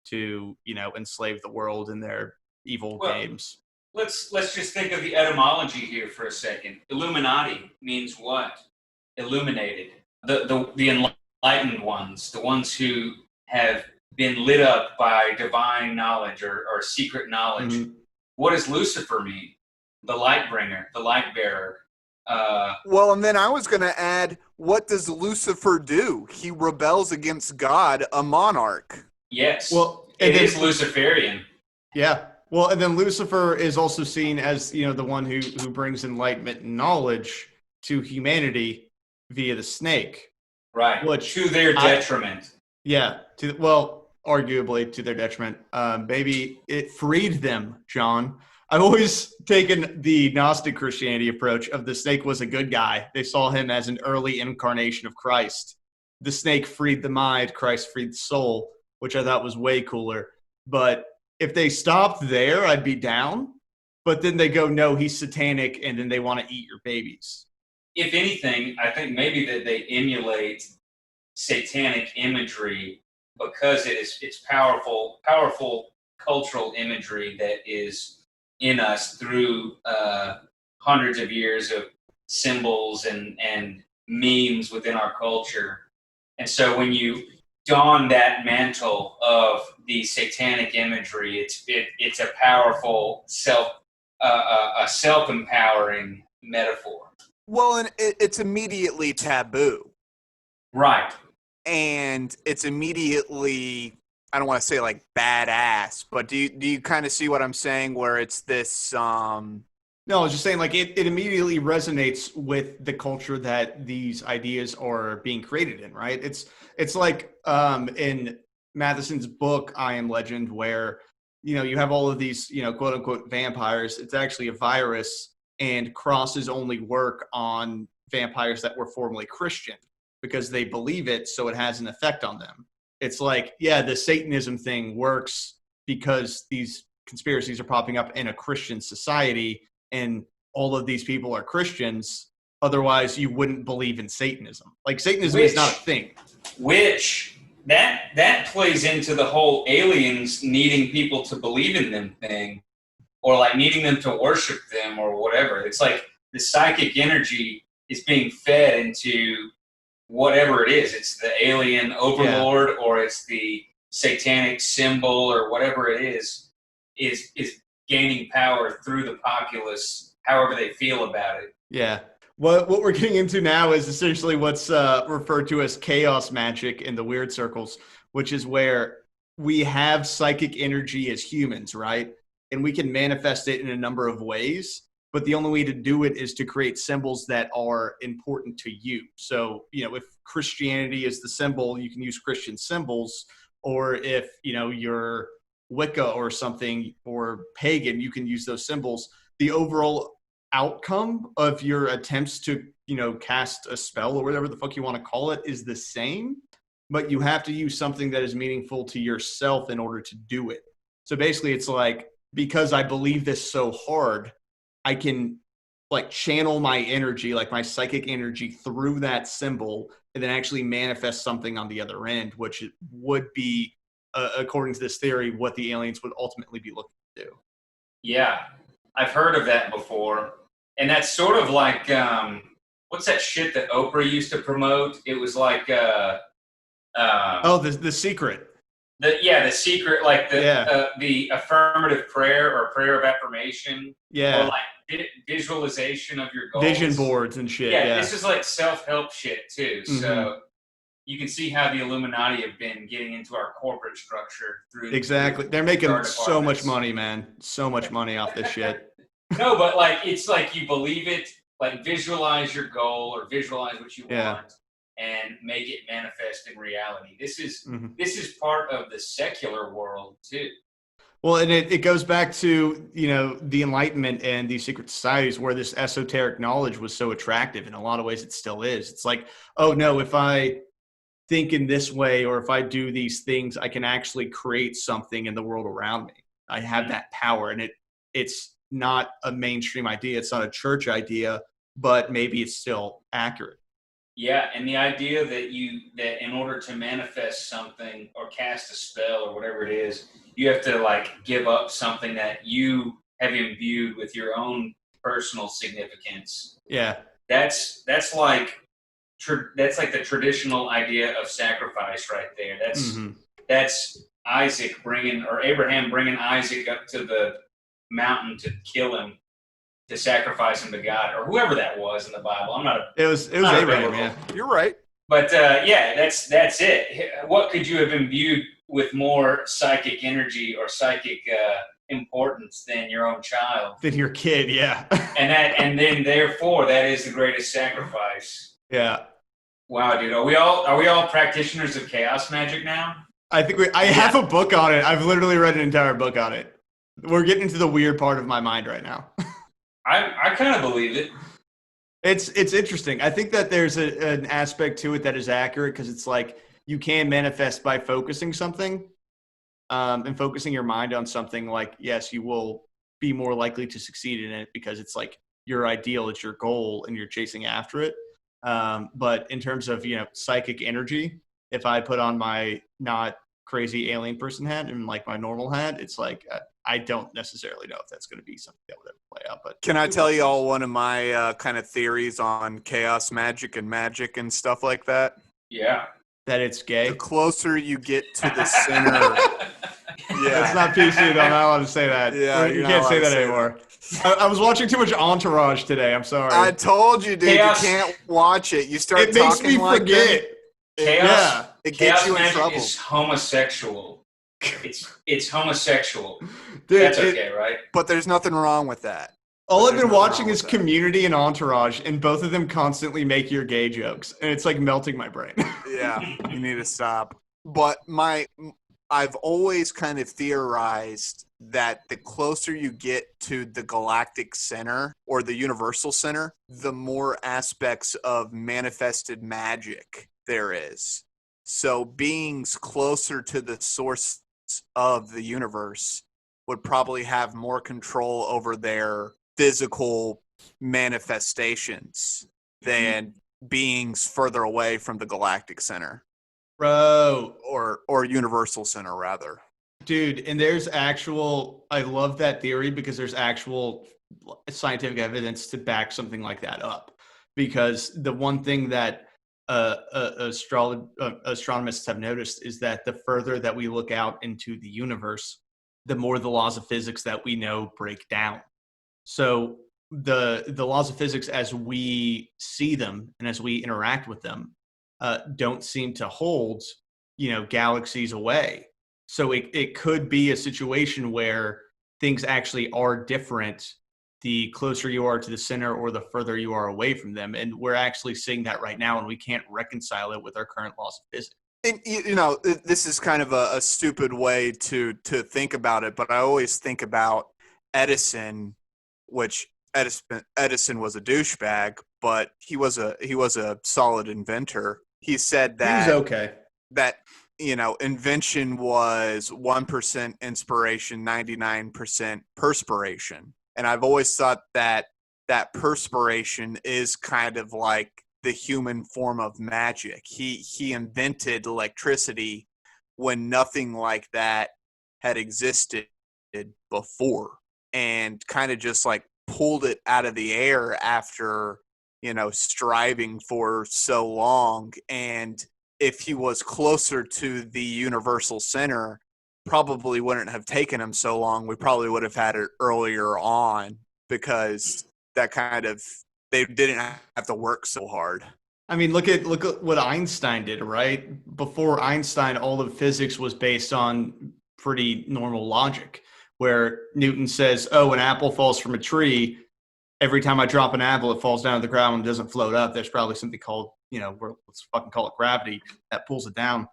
to, enslave the world in their evil games. Let's just think of the etymology here for a second. Illuminati means what? Illuminated. The enlightened ones, the ones who have been lit up by divine knowledge or secret knowledge. Mm-hmm. What does Lucifer mean? The light bringer, the light bearer. Well, and then I was going to add, what does Lucifer do? He rebels against God, a monarch. Yes. Well, it is Luciferian. Yeah. Well, and then Lucifer is also seen as, the one who brings enlightenment and knowledge to humanity via the snake. Right. Which to their detriment. Arguably to their detriment. Maybe it freed them, John. I've always taken the Gnostic Christianity approach of the snake was a good guy. They saw him as an early incarnation of Christ. The snake freed the mind, Christ freed the soul, which I thought was way cooler. But if they stopped there, I'd be down. But then they go, no, he's satanic, and then they want to eat your babies. If anything, I think maybe that they emulate satanic imagery because it's powerful cultural imagery that is in us through hundreds of years of symbols and memes within our culture. And so when you don that mantle of the satanic imagery, it's a powerful self-empowering metaphor. Well, and it's immediately taboo. Right. And it's immediately, I don't want to say like badass, but do you kind of see what I'm saying, where it's this No, I was just saying, like, it immediately resonates with the culture that these ideas are being created in, right? It's like in Matheson's book, I Am Legend, where, you have all of these, quote unquote vampires. It's actually a virus, and crosses only work on vampires that were formerly Christian because they believe it, so it has an effect on them. It's like, yeah, the Satanism thing works because these conspiracies are popping up in a Christian society, and all of these people are Christians. Otherwise, you wouldn't believe in Satanism. Like, Satanism is not a thing. Which, that plays into the whole aliens needing people to believe in them thing, or like needing them to worship them or whatever. It's like the psychic energy is being fed into whatever it is. It's the alien overlord, or it's the satanic symbol, or whatever it is gaining power through the populace, however they feel about it. Yeah. What we're getting into now is essentially what's referred to as chaos magic in the weird circles, which is where we have psychic energy as humans, right? And we can manifest it in a number of ways. But the only way to do it is to create symbols that are important to you. So, if Christianity is the symbol, you can use Christian symbols. Or if, you're Wicca or something, or pagan, you can use those symbols. The overall outcome of your attempts to, cast a spell or whatever the fuck you want to call it is the same, but you have to use something that is meaningful to yourself in order to do it. So basically it's like, because I believe this so hard, I can like channel my energy, like my psychic energy through that symbol, and then actually manifest something on the other end, which would be, according to this theory, what the aliens would ultimately be looking to do. Yeah, I've heard of that before. And that's sort of like, what's that shit that Oprah used to promote? It was like, the secret. The secret, like the affirmative prayer or prayer of affirmation. Yeah. Or like visualization of your goals. Vision boards and shit. Yeah. This is like self-help shit too. Mm-hmm. So you can see how the Illuminati have been getting into our corporate structure through. Exactly. They're making so much money, man. So much money off this shit. No, but like, it's like you believe it, like visualize your goal or visualize what you want and make it manifest in reality. This is part of the secular world too. Well, and it goes back to, the Enlightenment and these secret societies where this esoteric knowledge was so attractive. In a lot of ways, it still is. It's like, oh, no, if I think in this way or if I do these things, I can actually create something in the world around me. I have that power. And it's not a mainstream idea. It's not a church idea, but maybe it's still accurate. Yeah, and the idea that in order to manifest something or cast a spell or whatever it is, you have to like give up something that you have imbued with your own personal significance. Yeah, that's like the traditional idea of sacrifice right there. That's Isaac Abraham bringing Isaac up to the mountain to kill him, to sacrifice him to God, or whoever that was in the Bible. It was Abraham. Yeah, you're right. But that's it. What could you have imbued with more psychic energy or psychic importance than your own child? Than your kid, yeah. and then therefore that is the greatest sacrifice. Yeah. Wow, dude. Are we all practitioners of chaos magic now? I think I have a book on it. I've literally read an entire book on it. We're getting into the weird part of my mind right now. I kind of believe it. It's interesting. I think that there's an aspect to it that is accurate because it's like you can manifest by focusing something and focusing your mind on something. Like, yes, you will be more likely to succeed in it because it's like your ideal, it's your goal, and you're chasing after it. But in terms of, psychic energy, if I put on my not crazy alien person hat and like my normal hat, it's like I don't necessarily know if that's going to be something that would ever play out. But can I tell you all one of my kind of theories on chaos magic and stuff like that? Yeah. That it's gay? The closer you get to the center. Yeah. It's not PC, though. I'm not allowed to say that. Yeah, you can't say that anymore. I was watching too much Entourage today. I'm sorry. I told you, dude. Chaos. You can't watch it. You start It makes talking me like forget. Chaos, it gets you in magic trouble. is homosexual. It's homosexual. Dude, That's okay, right? But there's nothing wrong with that. All I've There's been nothing watching wrong is with that. Community and Entourage, and both of them constantly make your gay jokes, and it's like melting my brain. Yeah, you need to stop. But I've always kind of theorized that the closer you get to the galactic center or the universal center, the more aspects of manifested magic there is. So beings closer to the source of the universe would probably have more control over their physical manifestations than beings further away from the galactic center. Bro. Or universal center, rather. Dude, and I love that theory because there's actual scientific evidence to back something like that up. Because the one thing that astronomers have noticed is that the further that we look out into the universe, the more the laws of physics that we know break down. So the laws of physics as we see them and as we interact with them don't seem to hold, galaxies away. So it could be a situation where things actually are different the closer you are to the center or the further you are away from them. And we're actually seeing that right now, and we can't reconcile it with our current laws of physics. And you know, this is kind of a stupid way to think about it, but I always think about Edison, which Edison was a douchebag, but he was a solid inventor. He said He was that okay. you know, invention was 1% inspiration, 99% perspiration. And I've always thought that perspiration is kind of like the human form of magic. He invented electricity when nothing like that had existed before, and kind of just like pulled it out of the air after, you know, striving for so long. And if he was closer to the universal center, probably wouldn't have taken him so long. We probably would have had it earlier on, because that kind of, they didn't have to work so hard. I mean, look at what Einstein did, right? Before Einstein, all of physics was based on pretty normal logic, where Newton says, "Oh, an apple falls from a tree. Every time I drop an apple, it falls down to the ground and doesn't float up. There's probably something called, you know, let's fucking call it gravity, that pulls it down."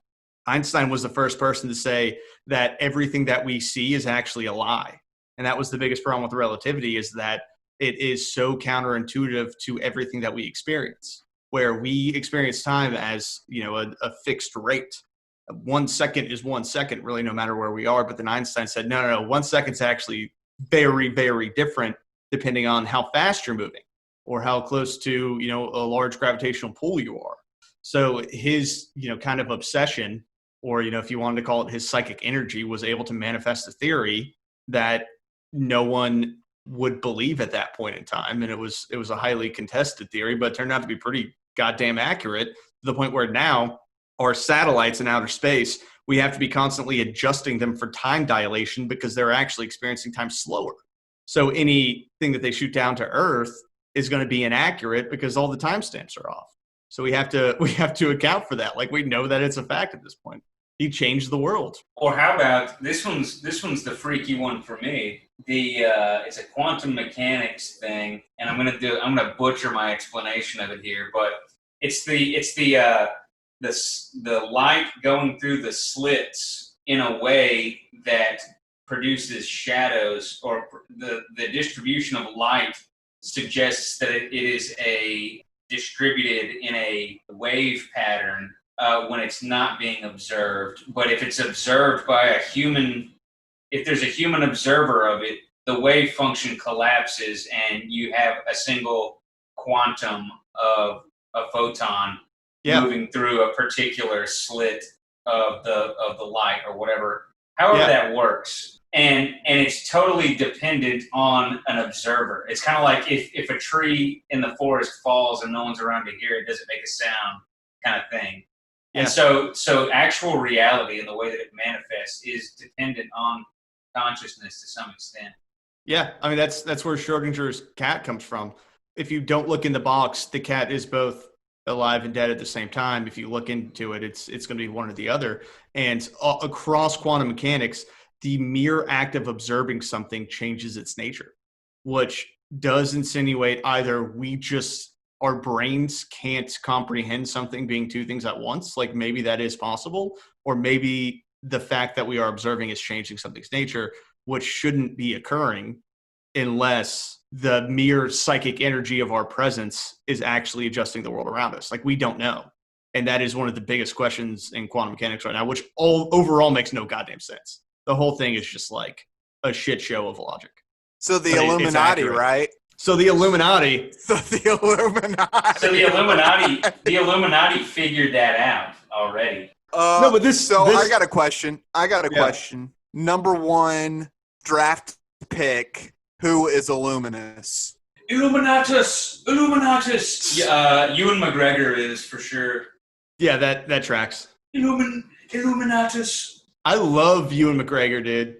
Einstein was the first person to say that everything that we see is actually a lie. And that was the biggest problem with relativity, is that it is so counterintuitive to everything that we experience, where we experience time as, you know, a fixed rate. 1 second is 1 second, really, no matter where we are. But then Einstein said, no, 1 second's actually very, very different depending on how fast you're moving or how close to, you know, a large gravitational pull you are. So his, you know, kind of obsession, or, you know, if you wanted to call it his psychic energy, was able to manifest a theory that no one would believe at that point in time. And it was a highly contested theory, but it turned out to be pretty goddamn accurate, to the point where now our satellites in outer space, we have to be constantly adjusting them for time dilation because they're actually experiencing time slower. So anything that they shoot down to Earth is going to be inaccurate because all the timestamps are off. So we have to account for that. Like, we know that it's a fact at this point. He changed the world. Or how about this one's the freaky one for me. It's a quantum mechanics thing, and I'm gonna butcher my explanation of it here, but it's the light going through the slits in a way that produces shadows, or the distribution of light suggests that it is distributed in a wave pattern when it's not being observed. But if it's observed by a human, if there's a human observer of it, the wave function collapses and you have a single quantum of a photon moving through a particular slit of the light, or whatever, however that works. And it's totally dependent on an observer. It's kind of like if a tree in the forest falls and no one's around to hear it, does it make a sound, kind of thing. Yeah. And so actual reality and the way that it manifests is dependent on consciousness to some extent. Yeah, I mean, that's where Schrodinger's cat comes from. If you don't look in the box, the cat is both alive and dead at the same time. If you look into it, it's going to be one or the other. And across quantum mechanics, the mere act of observing something changes its nature, which does insinuate either our brains can't comprehend something being two things at once. Like, maybe that is possible, or maybe the fact that we are observing is changing something's nature, which shouldn't be occurring unless the mere psychic energy of our presence is actually adjusting the world around us. Like, we don't know. And that is one of the biggest questions in quantum mechanics right now, which overall makes no goddamn sense. The whole thing is just like a shit show of logic. So the Illuminati, right? So the Illuminati. The Illuminati figured that out already. No, but I got a question. Question. Number one draft pick. Who is Illuminus? Illuminatus. Ewan McGregor is for sure. Yeah, that tracks. Illuminatus. I love Ewan McGregor, dude.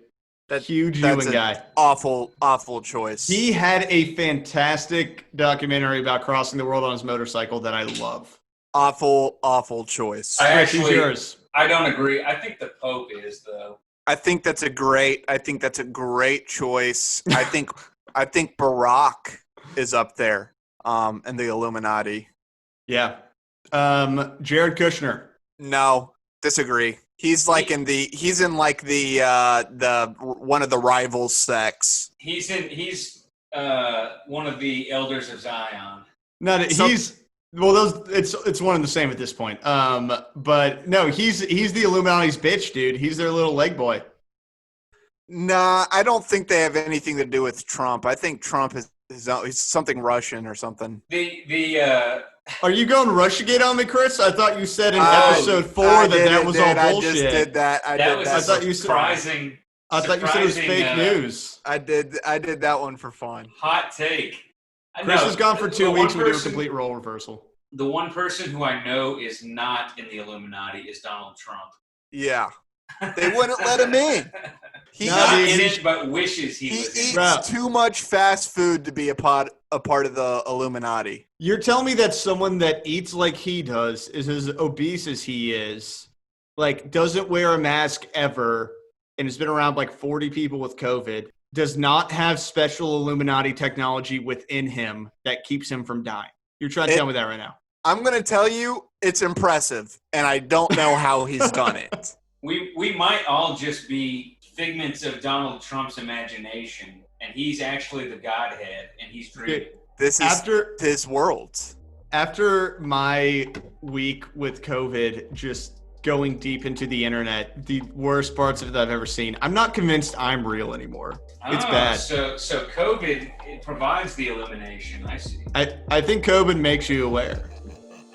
Huge Ewan guy. Awful choice. He had a fantastic documentary about crossing the world on his motorcycle that I love. Awful choice. I don't agree. I think the Pope is, though. I think that's a great choice. I think Barack is up there, and the Illuminati. Yeah. Jared Kushner. No. Disagree. He's like in the one of the rival sects. He's one of the elders of Zion. No, it's one and the same at this point. But no, he's the Illuminati's bitch, dude. He's their little leg boy. Nah, I don't think they have anything to do with Trump. I think Trump is something Russian or something. Are you going Russiagate on me, Chris? I thought you said in episode 4 that was all bullshit. I just did that. I thought you said it was fake news. I did that one for fun. Hot take. Chris has gone for 2 weeks. We do a complete role reversal. The one person who I know is not in the Illuminati is Donald Trump. Yeah. They wouldn't let him in. He's not in it, but wishes he was in. He eats too much fast food to be a part of the Illuminati. You're telling me that someone that eats like he does, is as obese as he is, like doesn't wear a mask ever, and has been around like 40 people with COVID, does not have special Illuminati technology within him that keeps him from dying? You're trying to tell me that right now. I'm going to tell you it's impressive, and I don't know how he's done it. We might all just be figments of Donald Trump's imagination, and he's actually the Godhead, and he's dreaming. This is his world. After my week with COVID, just going deep into the internet, the worst parts of it that I've ever seen, I'm not convinced I'm real anymore. It's bad. So COVID, it provides the illumination. I see. I think COVID makes you aware.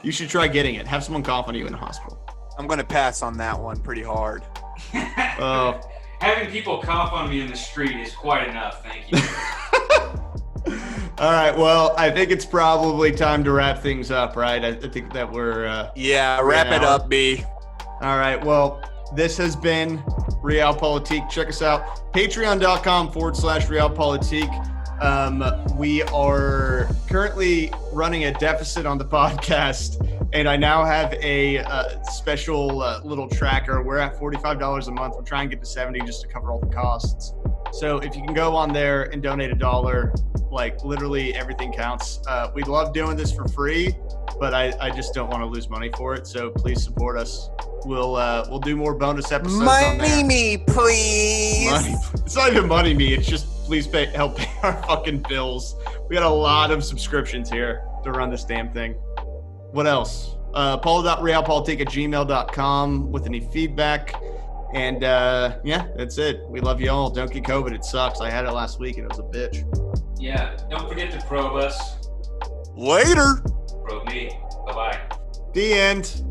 You should try getting it. Have someone cough on you in the hospital. I'm going to pass on that one pretty hard. Having people cough on me in the street is quite enough. Thank you. All right. Well, I think it's probably time to wrap things up, right? I think that we're... wrap it up, B. All right. Well, this has been Realpolitik. Check us out. Patreon.com/Realpolitik. We are currently running a deficit on the podcast, and I now have a special little tracker. We're at $45 a month. We're trying to get to $70 just to cover all the costs. So if you can go on there and donate $1, like literally everything counts. We love doing this for free, but I just don't want to lose money for it. So please support us. We'll do more bonus episodes on there. Money me, please. Money. It's not even money me. It's just please help pay our fucking bills. We got a lot of subscriptions here to run this damn thing. What else? Paul.realpolitik@gmail.com with any feedback. And that's it. We love you all. Don't get COVID. It sucks. I had it last week and it was a bitch. Yeah. Don't forget to probe us. Later. Probe me. Bye-bye. The end.